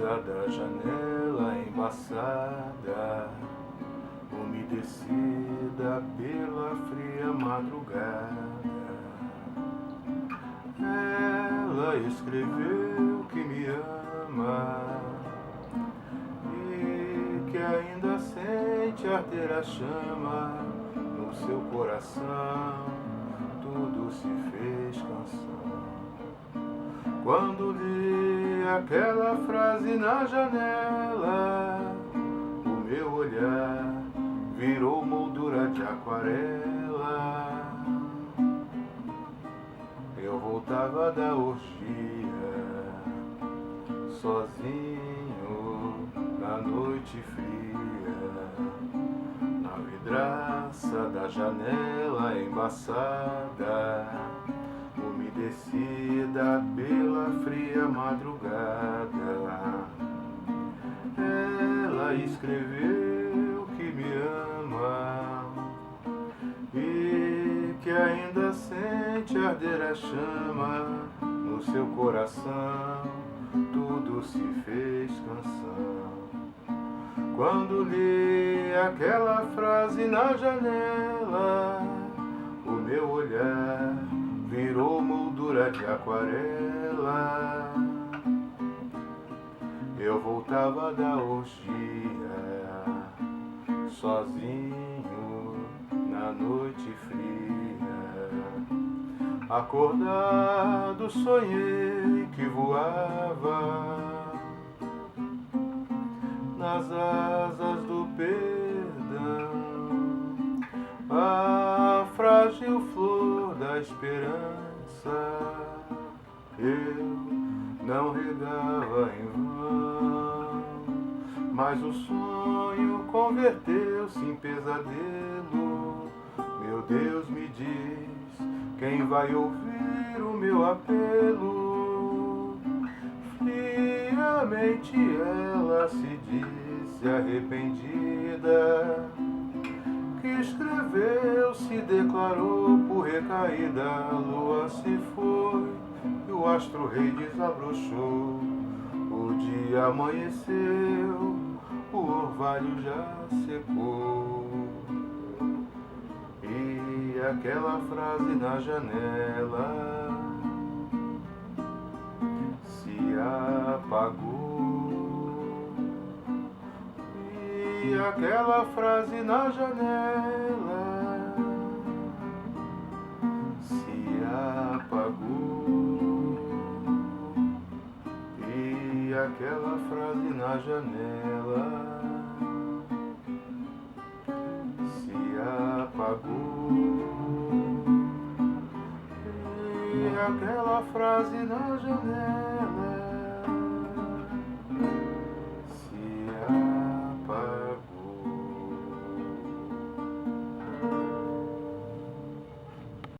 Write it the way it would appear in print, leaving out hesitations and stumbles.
brisa da janela embaçada, umedecida pela fria madrugada. Ela escreveu que me ama e que ainda sente arder a chama no seu coração. Tudo se fez canção. Quando li aquela frase na janela, o meu olhar virou moldura de aquarela. Eu voltava da orgia, sozinho na noite fria, na vidraça da janela embaçada, umedecida pela fria madrugada. Ela escreveu que me ama e que ainda sente arder a chama no seu coração. Tudo se fez canção. Quando li aquela frase na janela, o meu olhar virou moldura de aquarela. Eu voltava da orgia, sozinho na noite fria. Acordado sonhei que voava nas asas do perdão, a frágil flor da esperança eu não regava em vão, mas o sonho converteu-se em pesadelo. Meu Deus, me diz, quem vai ouvir o meu apelo? Friamente ela se disse arrependida, que escreveu, se declarou por recaída. A lua se foi e o astro-rei desabrochou. O dia amanheceu, o orvalho já secou, e aquela frase na janela se apagou. E aquela frase na janela se apagou. E aquela frase na janela se apagou. E aquela frase na janela